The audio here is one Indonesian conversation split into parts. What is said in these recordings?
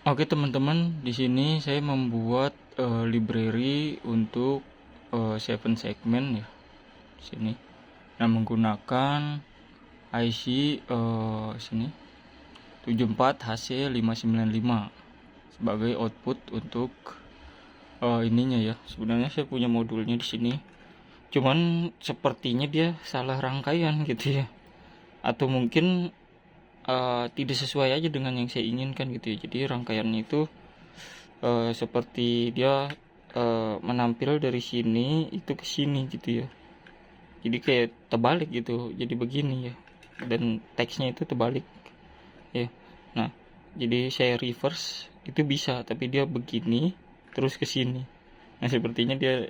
Oke teman-teman, di sini saya membuat library untuk 7 segmen ya. Di sini. Nah, menggunakan IC sini 74HC595 sebagai output untuk ininya ya. Sebenarnya saya punya modulnya di sini. Cuman sepertinya dia salah rangkaian gitu ya. Atau mungkin tidak sesuai aja dengan yang saya inginkan gitu ya. Jadi rangkaiannya itu seperti dia menampil dari sini itu ke sini gitu ya. Jadi kayak terbalik gitu. Jadi begini ya. Dan teksnya itu terbalik ya. Nah, jadi saya reverse itu bisa, tapi dia begini terus ke sini. Nah, sepertinya dia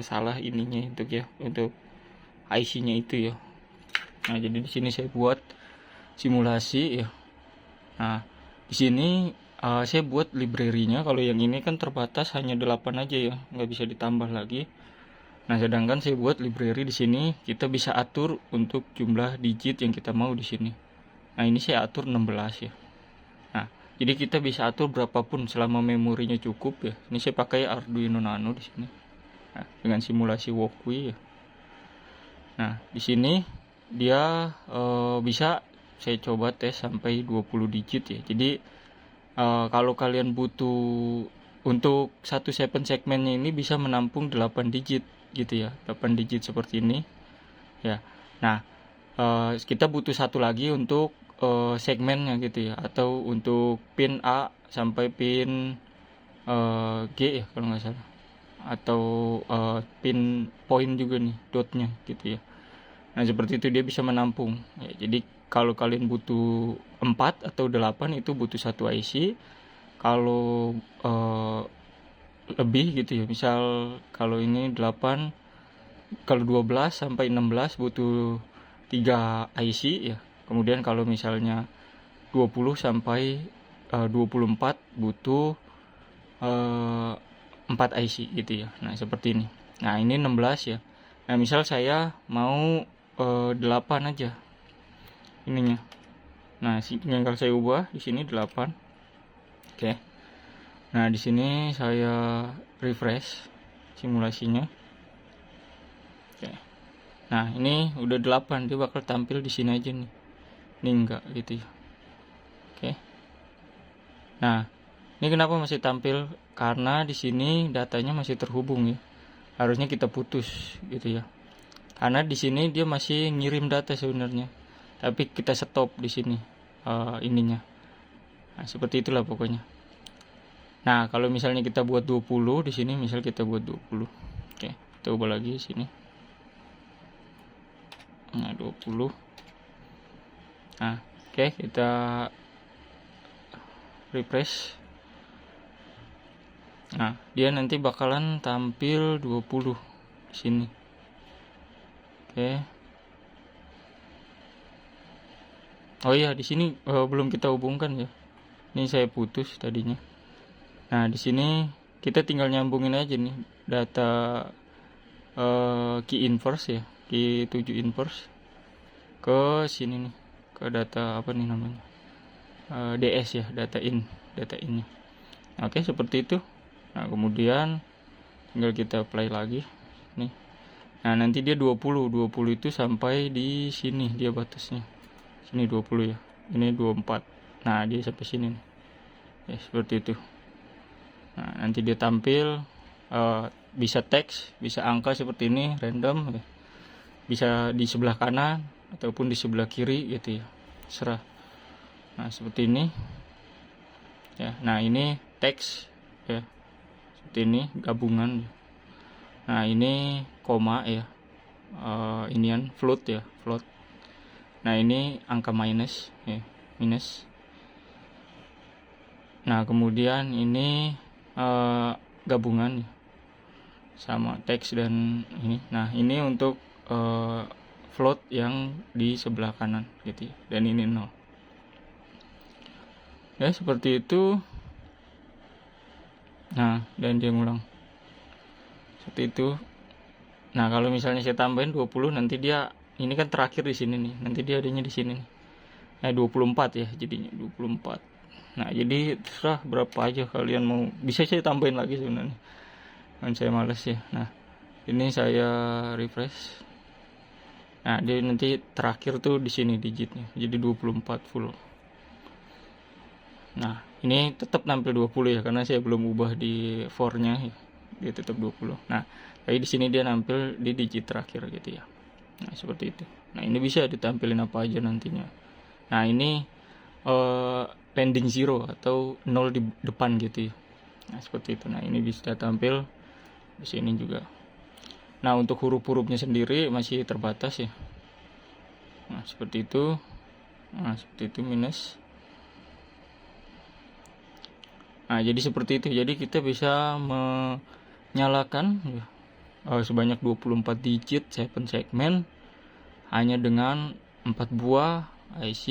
salah ininya untuk ya, untuk IC-nya itu ya. Nah, jadi di sini saya buat simulasi ya. Nah, di sini saya buat library-nya. Kalau yang ini kan terbatas hanya 8 aja ya, nggak bisa ditambah lagi. Nah, sedangkan saya buat library di sini kita bisa atur untuk jumlah digit yang kita mau di sini. Nah, ini saya atur 16 ya. Nah, jadi kita bisa atur berapapun selama memorinya cukup ya. Ini saya pakai Arduino Nano di sini. Nah, dengan simulasi walkway ya. Nah, di sini dia bisa saya coba tes sampai 20 digit ya. Jadi kalau kalian butuh untuk 7 segmennya ini bisa menampung 8 digit gitu ya. 8 digit seperti ini ya. Nah, kita butuh satu lagi untuk segmennya gitu ya, atau untuk pin A sampai pin G ya kalau nggak salah, atau pin point juga nih dotnya gitu ya. Nah, seperti itu dia bisa menampung ya. Jadi kalau kalian butuh 4 atau 8 itu butuh satu IC. Kalau lebih gitu ya, misal kalau ini 8, kalau 12 sampai 16 butuh 3 IC ya. Kemudian kalau misalnya 20 sampai 24 butuh 4 IC gitu ya. Nah, seperti ini. Nah, ini 16 ya. Nah, misal saya mau 8 aja ininya. Nah, tinggal saya ubah di sini 8. Oke. Nah, di sini saya refresh simulasinya. Oke. Nah, ini udah 8, dia bakal tampil di sini aja nih. Ini enggak gitu ya. Oke. Nah, ini kenapa masih tampil? Karena di sini datanya masih terhubung ya. Harusnya kita putus gitu ya. Karena di sini dia masih ngirim data sebenarnya. Tapi kita stop di sini ininya. Nah, seperti itulah pokoknya. Nah, kalau misalnya kita buat 20 di sini, misal kita buat 20. Oke, kita ubah lagi di sini. Nah, 20. Nah, oke, kita refresh. Nah, dia nanti bakalan tampil 20 di sini. Oke. Oh iya, di sini belum kita hubungkan ya. Ini saya putus tadinya. Nah, di sini kita tinggal nyambungin aja nih data key inverse ya, key 7 inverse ke sini nih, ke data apa nih namanya, DS ya, data innya. Oke, seperti itu. Nah, kemudian tinggal kita play lagi nih. Nah, nanti dia 20 itu sampai di sini dia batasnya. Sini 20 ya. Ini 24. Nah, dia sampai sini nih. Ya, seperti itu. Nah, nanti dia tampil bisa teks, bisa angka seperti ini, random ya. Bisa di sebelah kanan ataupun di sebelah kiri gitu ya. Serah. Nah, seperti ini. Ya, nah ini teks ya. Seperti ini gabungan. Nah, ini koma ya. Inian float ya, float. Nah, ini angka minus ya, minus. Nah, kemudian ini gabungan ya, sama teks dan ini. Nah, ini untuk float yang di sebelah kanan gitu ya. Dan ini 0. Ya, seperti itu. Nah, dan dia ngulang. Seperti itu. Nah, kalau misalnya saya tambahin 20, nanti dia ini kan terakhir di sini nih. Nanti dia adanya di sini nih. Nah, 24 ya jadinya 24. Nah jadi terserah berapa aja kalian mau, bisa saya tambahin lagi sebenarnya kan saya males ya. Nah ini saya refresh. Nah dia nanti terakhir tuh di sini digitnya jadi 24 full. Nah ini tetap nampil 20 ya karena saya belum ubah di for-nya ya, dia tetap 20. Nah tapi di sini dia nampil di digit terakhir gitu ya. Nah seperti itu. Nah ini bisa ditampilin apa aja nantinya. Nah ini landing zero atau 0 di depan gitu ya. Nah seperti itu. Nah ini bisa tampil di sini juga. Nah untuk huruf-hurufnya sendiri masih terbatas ya. Nah seperti itu. Nah seperti itu minus. Nah jadi seperti itu. Jadi kita bisa menyalakan ya, sebanyak 24 digit 7 segmen hanya dengan 4 buah IC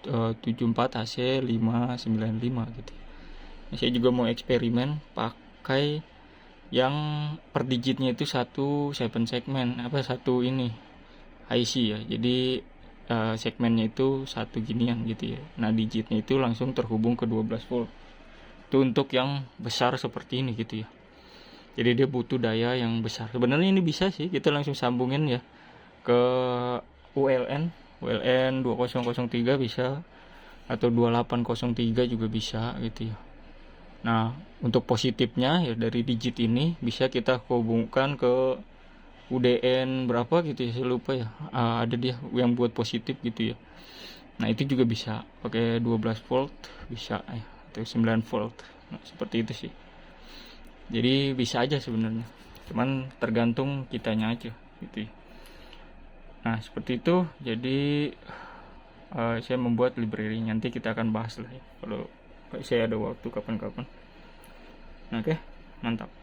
74 HC 595 gitu. Nah, saya juga mau eksperimen pakai yang per digitnya itu satu 7 segmen, satu ini IC ya. Jadi segmennya itu satu ginian gitu ya. Nah digitnya itu langsung terhubung ke 12 volt. Itu untuk yang besar seperti ini gitu ya. Jadi dia butuh daya yang besar. Sebenarnya ini bisa sih kita langsung sambungin ya ke ULN 2003 bisa, atau 2803 juga bisa gitu ya. Nah untuk positifnya ya dari digit ini bisa kita hubungkan ke UDN berapa gitu ya, saya lupa ya. Ada dia yang buat positif gitu ya. Nah itu juga bisa pakai 12 volt bisa ya, atau 9 volt. Nah, seperti itu sih. Jadi bisa aja sebenarnya. Cuman tergantung kitanya aja gitu ya. Nah seperti itu. Jadi saya membuat library, nanti kita akan bahas lah ya kalau saya ada waktu kapan-kapan. Oke, mantap.